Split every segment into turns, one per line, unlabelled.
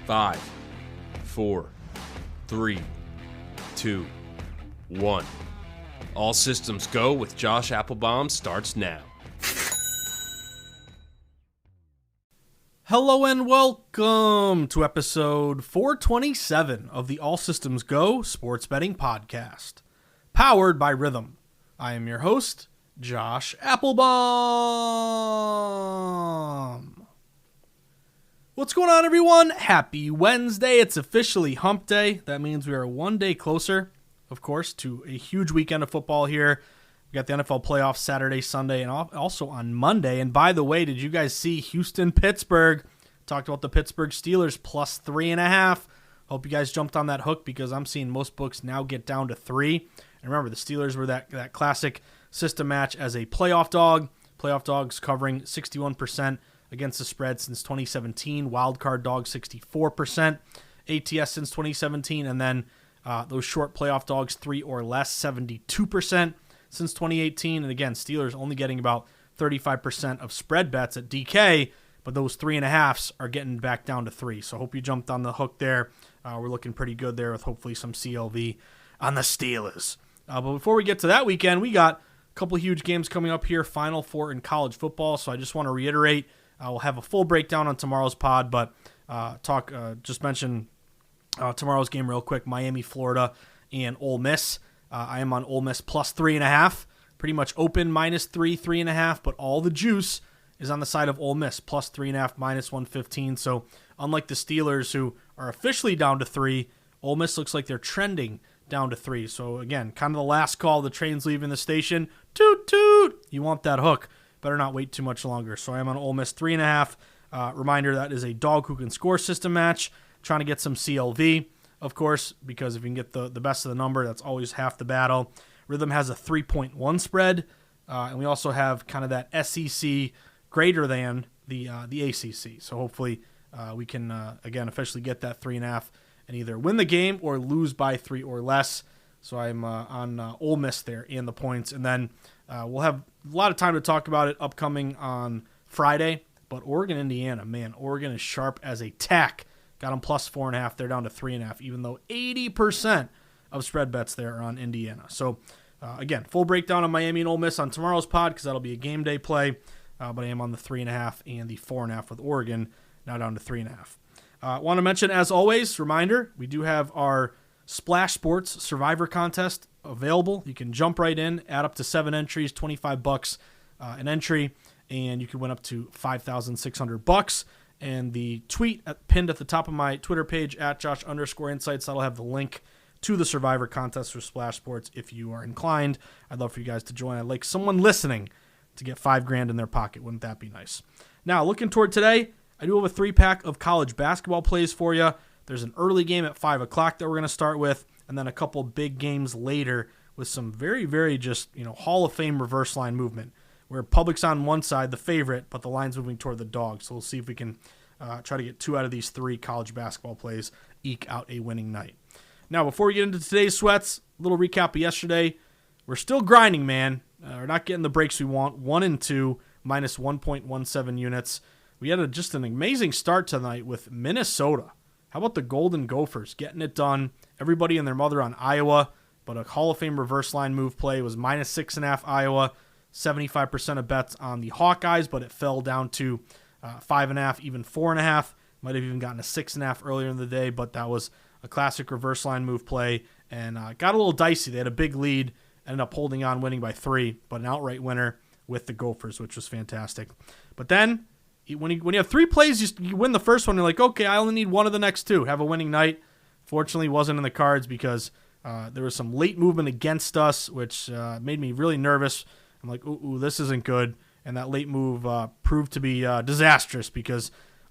5, 4, 3, 2, 1. All systems go with Josh Appelbaum starts now.
Hello and welcome to episode 427 of the All Systems Go Sports Betting Podcast, powered by Rhythm. I am your host, Josh Appelbaum. What's going on, everyone? Happy Wednesday. It's officially hump day. That means we are one day closer, of course, to a huge weekend of football here. We got the NFL playoffs Saturday, Sunday, and also on Monday. And by the way, did you guys see Houston-Pittsburgh? Talked about the Pittsburgh Steelers plus 3.5. Hope you guys jumped on that hook because I'm seeing most books now get down to 3. And remember, the Steelers were that classic system match as a playoff dog. Playoff dogs covering 61% against the spread since 2017. Wildcard dogs 64%. ATS since 2017. And then those short playoff dogs 3 or less 72% since 2018. And again, Steelers only getting about 35% of spread bets at DK, but those 3.5s are getting back down to 3. So hope you jumped on the hook there. We're looking pretty good there with hopefully some CLV on the Steelers. But before we get to that weekend, we got a couple huge games coming up here, Final Four in college football. So I just want to reiterate, we'll have a full breakdown on tomorrow's pod, but just mention tomorrow's game real quick, Miami, Florida, and Ole Miss. I am on Ole Miss plus 3.5, pretty much open -3, 3.5, but all the juice is on the side of Ole Miss, plus 3.5, -115. So unlike the Steelers, who are officially down to 3, Ole Miss looks like they're trending down to 3. So again, kind of the last call. The train's leaving the station. Toot, toot. You want that hook. Better not wait too much longer. So I am on Ole Miss 3.5. Reminder, that is a dog who can score system match. Trying to get some CLV, of course, because if you can get the best of the number, that's always half the battle. Rhythm has a 3.1 spread. And we also have kind of that SEC greater than the ACC. So hopefully we can, again, officially get that 3.5 and either win the game or lose by 3 or less. So I'm on Ole Miss there and the points. And then we'll have a lot of time to talk about it upcoming on Friday. But Oregon, Indiana, man, Oregon is sharp as a tack. Got them plus 4.5. They're down to 3.5, even though 80% of spread bets there are on Indiana. So, again, full breakdown on Miami and Ole Miss on tomorrow's pod because that'll be a game day play. But I am on the 3.5 and the 4.5 with Oregon, now down to 3.5. Want to mention, as always, reminder, we do have our Splash Sports Survivor Contest available. You can jump right in, add up to 7 entries, $25 an entry, and you can win up to $5,600. And the tweet pinned at the top of my Twitter page, at Josh_Insights, that'll have the link to the Survivor Contest for Splash Sports if you are inclined. I'd love for you guys to join. I'd like someone listening to get $5,000 in their pocket. Wouldn't that be nice? Now, looking toward today, I do have a 3-pack of college basketball plays for you. There's an early game at 5 o'clock that we're going to start with, and then a couple big games later with some very, very just, Hall of Fame reverse line movement, where public's on one side, the favorite, but the line's moving toward the dog. So we'll see if we can try to get 2 out of these 3 college basketball plays, eke out a winning night. Now, before we get into today's sweats, a little recap of yesterday. We're still grinding, man. We're not getting the breaks we want. 1 and 2, minus 1.17 units. We had just an amazing start tonight with Minnesota. How about the Golden Gophers getting it done? Everybody and their mother on Iowa, but a Hall of Fame reverse line move play was minus 6.5 Iowa. 75% of bets on the Hawkeyes, but it fell down to 5.5, even 4.5. Might have even gotten a 6.5 earlier in the day, but that was a classic reverse line move play and got a little dicey. They had a big lead, ended up holding on, winning by 3, but an outright winner with the Gophers, which was fantastic. But then when you have 3 plays, you win the first one. You're like, okay, I only need 1 of the next 2. Have a winning night. Fortunately, wasn't in the cards because there was some late movement against us, which made me really nervous. I'm like, ooh, this isn't good. And that late move proved to be disastrous because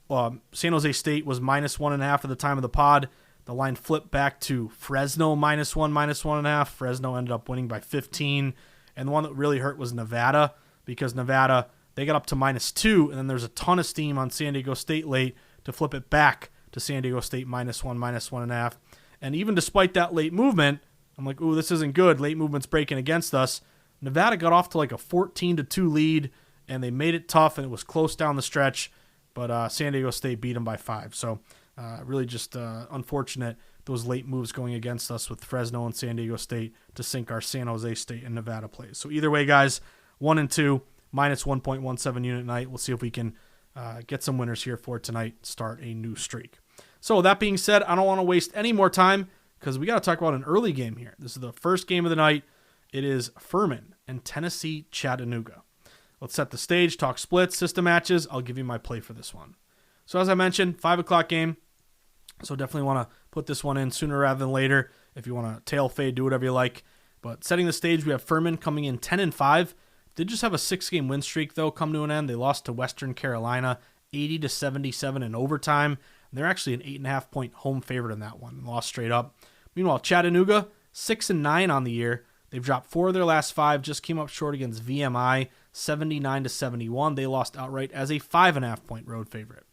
San Jose State was minus 1.5 at the time of the pod. The line flipped back to Fresno minus 1, minus 1.5. Fresno ended up winning by 15. And the one that really hurt was Nevada because Nevada, they got up to minus 2. And then there's a ton of steam on San Diego State late to flip it back to San Diego State minus 1, minus 1.5. And even despite that late movement, I'm like, ooh, this isn't good. Late movement's breaking against us. Nevada got off to like a 14-2 lead, and they made it tough, and it was close down the stretch, but San Diego State beat them by 5. So Really just unfortunate those late moves going against us with Fresno and San Diego State to sink our San Jose State and Nevada plays. So either way, guys, 1 and 2, minus 1.17 unit night. We'll see if we can get some winners here for tonight, start a new streak. So that being said, I don't want to waste any more time because we got to talk about an early game here. This is the first game of the night. It is Furman and Tennessee Chattanooga. Let's set the stage, talk splits, system matches. I'll give you my play for this one. So as I mentioned, 5 o'clock game. So definitely want to put this one in sooner rather than later. If you want to tail fade, do whatever you like. But setting the stage, we have Furman coming in 10-5. Did just have a 6-game win streak, though, come to an end. They lost to Western Carolina 80-77 in overtime. And they're actually an 8.5-point home favorite in that one. Lost straight up. Meanwhile, Chattanooga, 6-9 on the year. They've dropped 4 of their last 5. Just came up short against VMI, 79-71. They lost outright as a 5.5-point road favorite.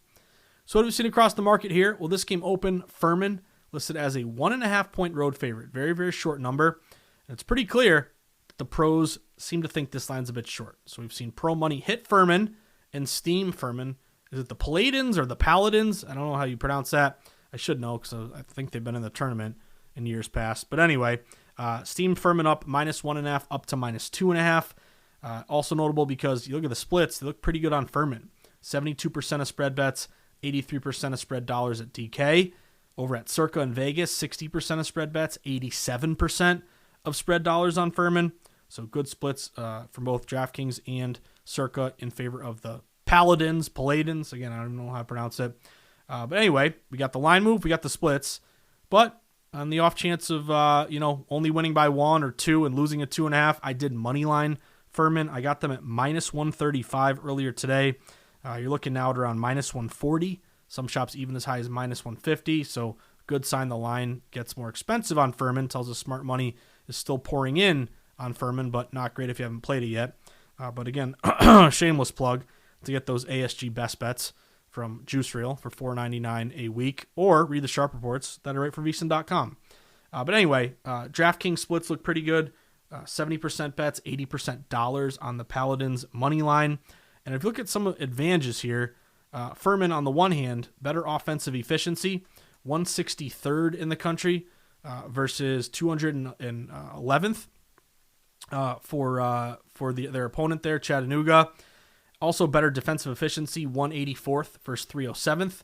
So what have we seen across the market here? Well, this game open, Furman listed as a 1.5-point road favorite. Very, very short number. And it's pretty clear that the pros seem to think this line's a bit short. So we've seen pro money hit Furman and steam Furman. Is it the Paladins or the Paladins? I don't know how you pronounce that. I should know because I think they've been in the tournament in years past. But anyway, steam Furman up minus 1.5 up to minus 2.5. Also notable because you look at the splits, they look pretty good on Furman. 72% of spread bets, 83% of spread dollars at DK. Over at Circa in Vegas, 60% of spread bets, 87% of spread dollars on Furman. So good splits from both DraftKings and Circa in favor of the Paladins. Again, I don't know how to pronounce it. But anyway, we got the line move, we got the splits. But on the off chance of only winning by 1 or 2 and losing at 2.5, I did money line Furman. I got them at minus 135 earlier today. You're looking now at around minus 140. Some shops even as high as minus 150. So good sign the line gets more expensive on Furman. Tells us smart money is still pouring in on Furman, but not great if you haven't played it yet. But again, shameless plug to get those ASG best bets from Juice Reel for $4.99 a week, or read the sharp reports that are right from VSiN.com. But anyway, DraftKings splits look pretty good. 70% bets, 80% dollars on the Paladins money line. And if you look at some advantages here, Furman on the one hand, better offensive efficiency, 163rd in the country versus 211th for their opponent there, Chattanooga. Also better defensive efficiency, 184th versus 307th,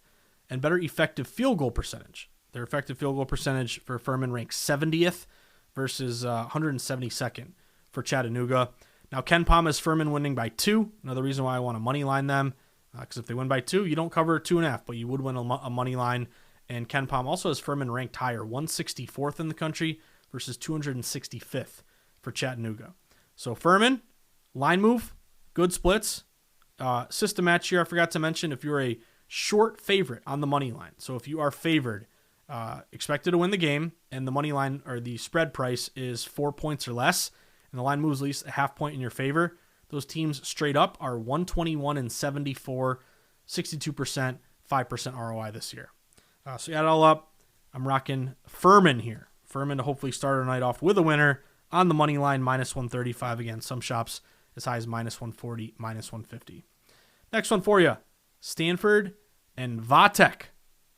and better effective field goal percentage. Their effective field goal percentage for Furman ranks 70th versus 172nd for Chattanooga. Now, KenPom has Furman winning by 2. Another reason why I want to money line them, because if they win by 2, you don't cover 2.5, but you would win a money line. And KenPom also has Furman ranked higher, 164th in the country versus 265th for Chattanooga. So Furman, line move, good splits. System match here, I forgot to mention, if you're a short favorite on the money line. So if you are favored, expected to win the game, and the money line or the spread price is 4 points or less, and the line moves at least a half point in your favor, those teams straight up are 121-74, 62%, 5% ROI this year. So you add it all up, I'm rocking Furman here. Furman to hopefully start our night off with a winner on the money line, minus 135. Again, some shops as high as minus 140, minus 150. Next one for you, Stanford and Vatek.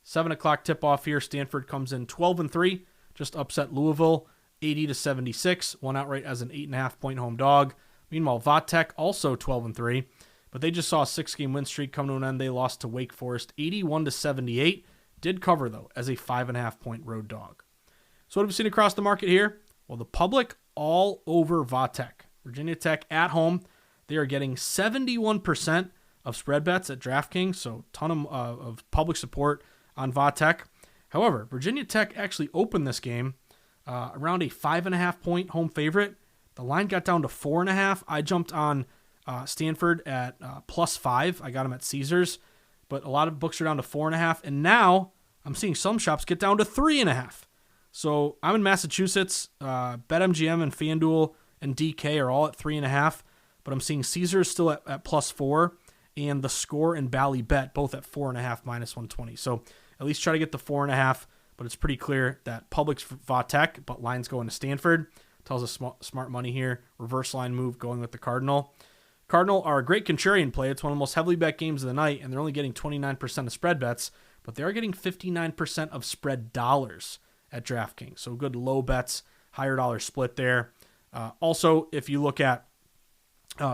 7 o'clock tip-off here. Stanford comes in 12-3, just upset Louisville, 80-76, won outright as an 8.5-point home dog. Meanwhile, Vatek also 12-3, but they just saw a 6-game win streak come to an end. They lost to Wake Forest, 81-78. Did cover, though, as a 5.5-point road dog. So what have we seen across the market here? Well, the public all over Vatek. Virginia Tech at home, they are getting 71% of spread bets at DraftKings, so ton of public support on Vatek. However, Virginia Tech actually opened this game around a 5.5-point home favorite. The line got down to 4.5. I jumped on Stanford at plus 5. I got them at Caesars, but a lot of books are down to 4.5, and now I'm seeing some shops get down to 3.5. So I'm in Massachusetts. BetMGM and FanDuel and DK are all at 3.5, but I'm seeing Caesars still at plus 4, and the Score and Bally Bet both at 4.5 minus 120. So at least try to get the 4.5, but it's pretty clear that public's for Vatek, but lines going to Stanford. Tells us smart money here. Reverse line move going with the Cardinal. Cardinal are a great contrarian play. It's one of the most heavily bet games of the night, and they're only getting 29% of spread bets. but they are getting 59% of spread dollars at DraftKings. So good low bets, higher dollar split there. Also, if you look at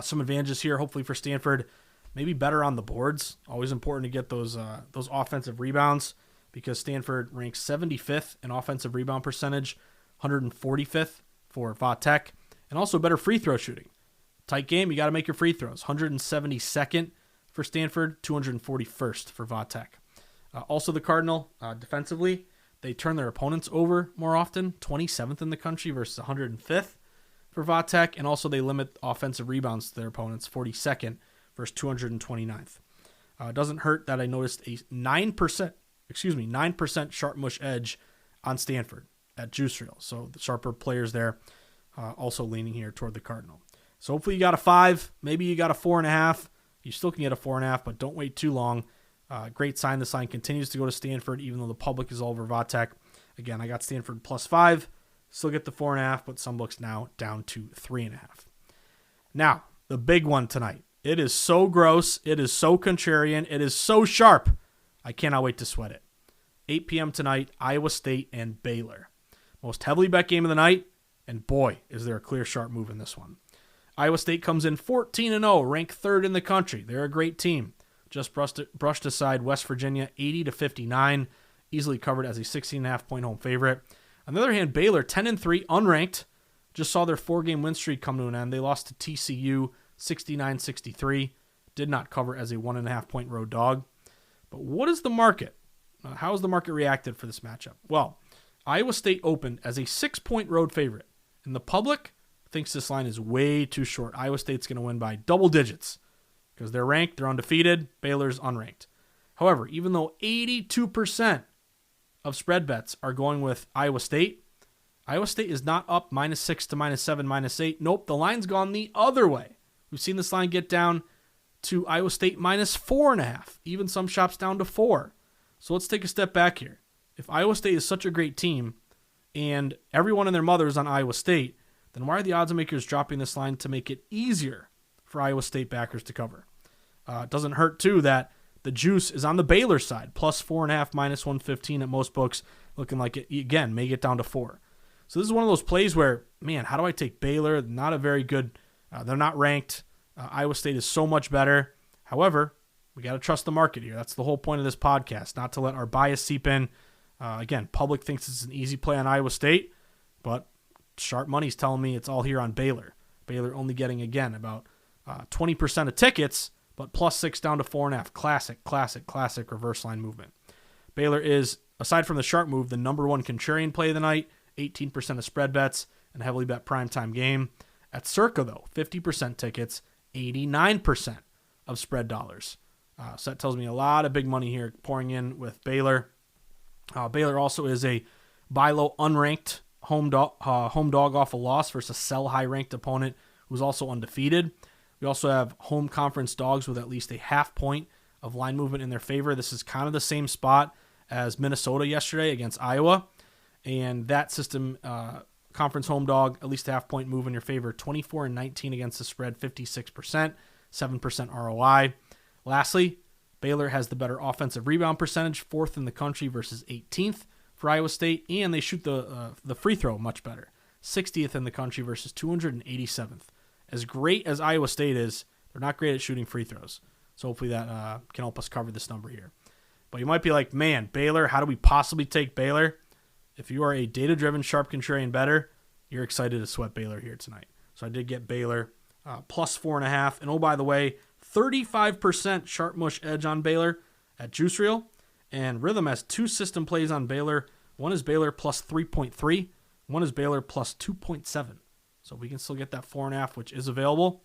some advantages here, hopefully for Stanford, maybe better on the boards. Always important to get those offensive rebounds because Stanford ranks 75th in offensive rebound percentage, 145th for Vatech, and also better free throw shooting. Tight game, you got to make your free throws. 172nd for Stanford, 241st for Vatech. Also the Cardinal, defensively, they turn their opponents over more often, 27th in the country versus 105th for Vatech, and also they limit offensive rebounds to their opponents, 42nd versus 229th. It doesn't hurt that I noticed a 9% sharp mush edge on Stanford at Juice Reel. So the sharper players there also leaning here toward the Cardinal. So hopefully you got a 5, maybe you got a 4.5. You still can get a 4.5, but don't wait too long. Great sign. The sign continues to go to Stanford, even though the public is all over Vatech. Again, I got Stanford +5. Still get the 4.5, but some books now down to 3.5. Now, the big one tonight. It is so gross. It is so contrarian. It is so sharp. I cannot wait to sweat it. 8 p.m. tonight, Iowa State and Baylor. Most heavily bet game of the night, and boy, is there a clear sharp move in this one. Iowa State comes in 14-0, ranked 3rd in the country. They're a great team. Just brushed aside West Virginia 80-59, easily covered as a 16.5-point home favorite. On the other hand, Baylor 10-3, unranked, just saw their 4-game win streak come to an end. They lost to TCU 69-63, did not cover as a 1.5-point road dog. But what is the market? How has the market reacted for this matchup? Well, Iowa State opened as a 6-point road favorite, and the public thinks this line is way too short. Iowa State's going to win by double digits because they're ranked, they're undefeated, Baylor's unranked. However, even though 82% of spread bets are going with Iowa State is not up -6 to -7, -8. Nope, the line's gone the other way. We've seen this line get down to Iowa State -4.5, even some shops down to 4. So let's take a step back here. If Iowa State is such a great team and everyone and their mother is on Iowa State, then why are the odds makers dropping this line to make it easier for Iowa State backers to cover? It doesn't hurt, too, that the juice is on the Baylor side, +4.5, -115 at most books, looking like it, again, may get down to 4. So this is one of those plays where, man, how do I take Baylor? Not a very good, they're not ranked. Iowa State is so much better. However, we got to trust the market here. That's the whole point of this podcast, not to let our bias seep in. Again, public thinks it's an easy play on Iowa State, but sharp money's telling me it's all here on Baylor. Baylor only getting, again, about 20% of tickets, but +6 down to 4.5. Classic reverse line movement. Baylor is, aside from the sharp move, the number 1 contrarian play of the night, 18% of spread bets, and heavily bet primetime game. At Circa, though, 50% tickets, 89% of spread dollars. So that tells me a lot of big money here pouring in with Baylor. Baylor also is a buy low unranked home dog off a loss versus a sell high ranked opponent who's also undefeated. We also have home conference dogs with at least a 0.5 point of line movement in their favor. This is kind of the same spot as Minnesota yesterday against Iowa. And that system, conference home dog, at least a 0.5 point move in your favor. 24-19 against the spread, 56%, 7% ROI. Lastly, Baylor has the better offensive rebound percentage, 4th in the country versus 18th for Iowa State, and they shoot the free throw much better, 60th in the country versus 287th. As great as Iowa State is, they're not great at shooting free throws. So hopefully that can help us cover this number here. But you might be like, man, Baylor, how do we possibly take Baylor? If you are a data-driven, sharp contrarian bettor, you're excited to sweat Baylor here tonight. So I did get Baylor +4.5. And oh, by the way, 35% sharp mush edge on Baylor at Juice Reel. And Rhythm has 2 system plays on Baylor. One is Baylor +3.3. One is Baylor +2.7. So we can still get that 4.5, which is available.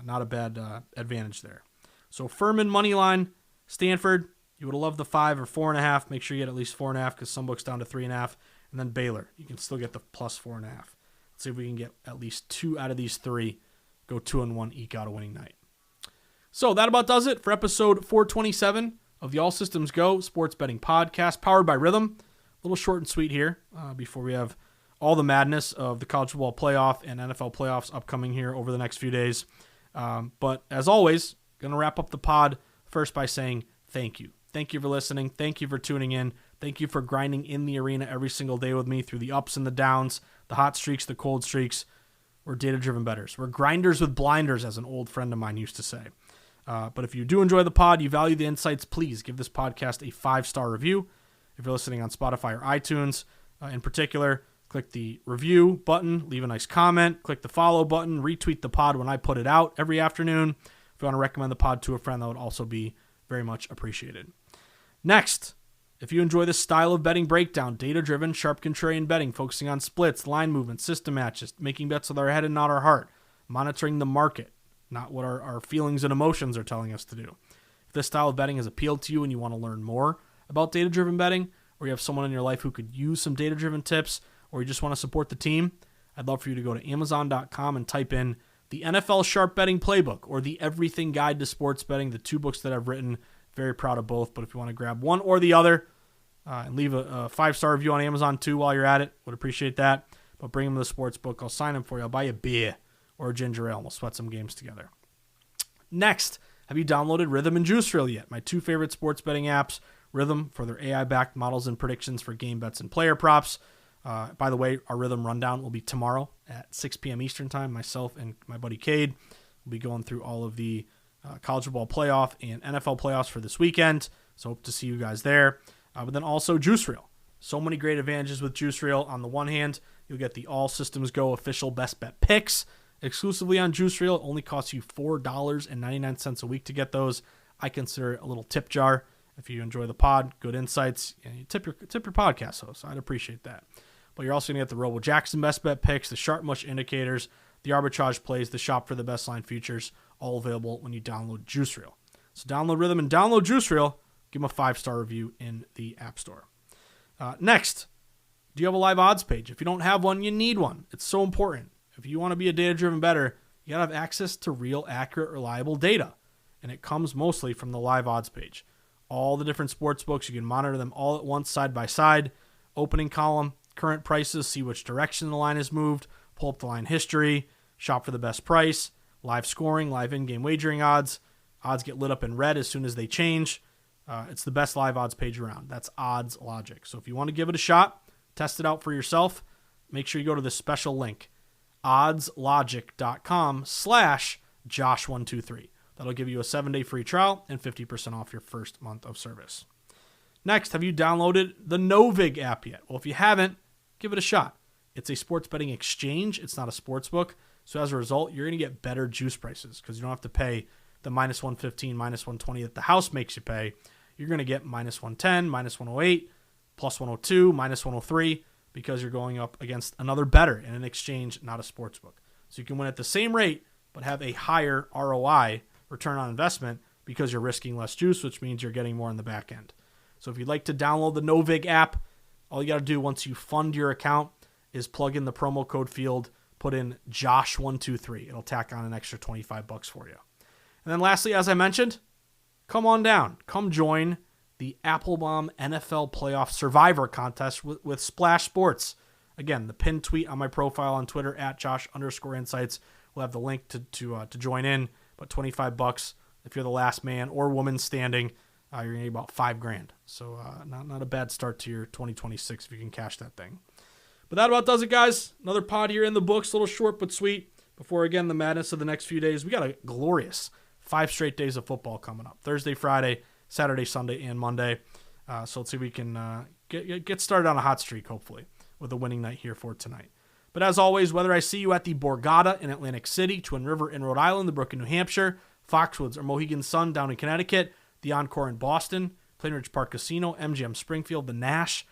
Not a bad advantage there. So Furman money line, Stanford. You would have loved the 5 or 4.5. Make sure you get at least 4.5 because some books down to 3.5. And then Baylor, you can still get the +4.5. Let's see if we can get at least 2 out of these 3. Go 2-1, eke out a winning night. So that about does it for episode 427 of the All Systems Go Sports Betting Podcast, powered by Rhythm. A little short and sweet here before we have all the madness of the college football playoff and NFL playoffs upcoming here over the next few days. But as always, going to wrap up the pod first by saying thank you. Thank you for listening. Thank you for tuning in. Thank you for grinding in the arena every single day with me through the ups and the downs, the hot streaks, the cold streaks. We're data-driven bettors. We're grinders with blinders, as an old friend of mine used to say. But if you do enjoy the pod, you value the insights, please give this podcast a 5-star review. If you're listening on Spotify or iTunes, in particular, click the review button, leave a nice comment, click the follow button, retweet the pod when I put it out every afternoon. If you want to recommend the pod to a friend, that would also be very much appreciated. Next, if you enjoy this style of betting breakdown, data-driven, sharp contrarian betting, focusing on splits, line movements, system matches, making bets with our head and not our heart, monitoring the market, not what our feelings and emotions are telling us to do. If this style of betting has appealed to you and you want to learn more about data-driven betting, or you have someone in your life who could use some data-driven tips, or you just want to support the team, I'd love for you to go to Amazon.com and type in the NFL Sharp Betting Playbook or the Everything Guide to Sports Betting, the 2 books that I've written. Very proud of both, but if you want to grab one or the other, and leave a 5-star review on Amazon too while you're at it, would appreciate that. But bring them to the sports book. I'll sign them for you. I'll buy you a beer or a ginger ale, and we'll sweat some games together. Next, have you downloaded Rhythm and Juice Reel yet? My 2 favorite sports betting apps. Rhythm for their AI-backed models and predictions for game bets and player props. By the way, our Rhythm rundown will be tomorrow at 6 p.m. Eastern time. Myself and my buddy Cade will be going through all of the college football playoff and NFL playoffs for this weekend. So hope to see you guys there. But then also Juice Reel. So many great advantages with Juice Reel. On the one hand, you'll get the All Systems Go official best bet picks exclusively on Juice Reel. It only costs you $4.99 a week to get those. I consider it a little tip jar. If you enjoy the pod, good insights, you tip your podcast host. I'd appreciate that. But you're also going to get the Robo Jackson best bet picks, the Sharp Mush indicators, the arbitrage plays, the shop for the best line features, all available when you download Juice Reel. So download Rhythm and download Juice Reel. Give them a 5-star review in the App Store. Next, do you have a live odds page? If you don't have one, you need one. It's so important. If you want to be a data-driven bettor, you got to have access to real, accurate, reliable data. And it comes mostly from the live odds page. All the different sports books, you can monitor them all at once, side by side. Opening column, current prices, see which direction the line has moved, pull up the line history, shop for the best price, live scoring, live in-game wagering odds. Odds get lit up in red as soon as they change. It's the best live odds page around. That's Odds Logic. So if you want to give it a shot, test it out for yourself, make sure you go to this special link, oddslogic.com/Josh123. That'll give you a 7-day free trial and 50% off your first month of service. Next, have you downloaded the Novig app yet? Well, if you haven't, give it a shot. It's a sports betting exchange. It's not a sports book. So as a result, you're going to get better juice prices because you don't have to pay the -115, -120 that the house makes you pay. You're going to get -110, -108, +102, -103 because you're going up against another bettor in an exchange, not a sports book. So you can win at the same rate, but have a higher ROI, return on investment, because you're risking less juice, which means you're getting more in the back end. So if you'd like to download the Novig app, all you got to do once you fund your account is plug in the promo code field, put in Josh123. It'll tack on an extra $25 for you. And then lastly, as I mentioned, come on down. Come join the Appelbaum NFL Playoff Survivor Contest with Splash Sports. Again, the pinned tweet on my profile on Twitter at Josh_insights will have the link to join in. But $25 if you're the last man or woman standing, you're going to get about $5,000. So not a bad start to your 2026 if you can cash that thing. But that about does it, guys. Another pod here in the books, a little short but sweet. Before, again, the madness of the next few days, we got a glorious 5 straight days of football coming up. Thursday, Friday, Saturday, Sunday, and Monday. So let's see if we can get started on a hot streak, hopefully, with a winning night here for tonight. But as always, whether I see you at the Borgata in Atlantic City, Twin River in Rhode Island, the Brook in New Hampshire, Foxwoods or Mohegan Sun down in Connecticut, the Encore in Boston, Plainridge Park Casino, MGM Springfield, the Nash,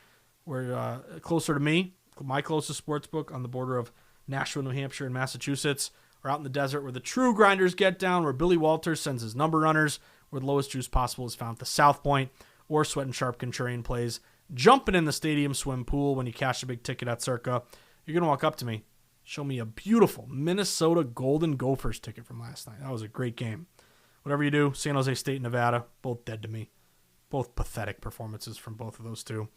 where closer to me, my closest sports book on the border of Nashville, New Hampshire, and Massachusetts, or out in the desert where the true grinders get down, where Billy Walters sends his number runners, where the lowest juice possible is found at the South Point, or Sweat and Sharp Contrarian plays, jumping in the stadium swim pool when you cash a big ticket at Circa. You're going to walk up to me, show me a beautiful Minnesota Golden Gophers ticket from last night. That was a great game. Whatever you do, San Jose State, Nevada, both dead to me. Both pathetic performances from both of those two.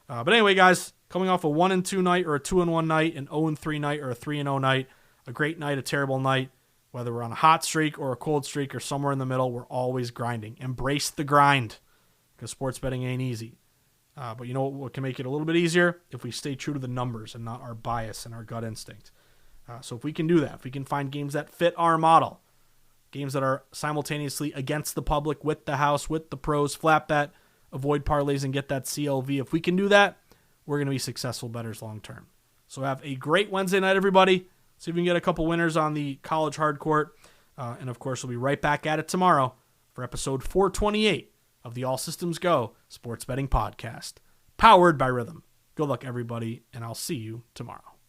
But anyway, guys, coming off a 1-2 night or a 2-1 night, an 0-3 night or a 3-0 night, a great night, a terrible night, whether we're on a hot streak or a cold streak or somewhere in the middle, we're always grinding. Embrace the grind. because sports betting ain't easy. But you know what can make it a little bit easier? If we stay true to the numbers and not our bias and our gut instinct. So if we can do that, if we can find games that fit our model, games that are simultaneously against the public, with the house, with the pros, flat bet, avoid parlays and get that CLV. If we can do that, we're going to be successful bettors long term. So have a great Wednesday night, everybody. See if we can get a couple winners on the college hard court. And of course, we'll be right back at it tomorrow for episode 428 of the All Systems Go Sports Betting Podcast, powered by Rhythm. Good luck, everybody, and I'll see you tomorrow.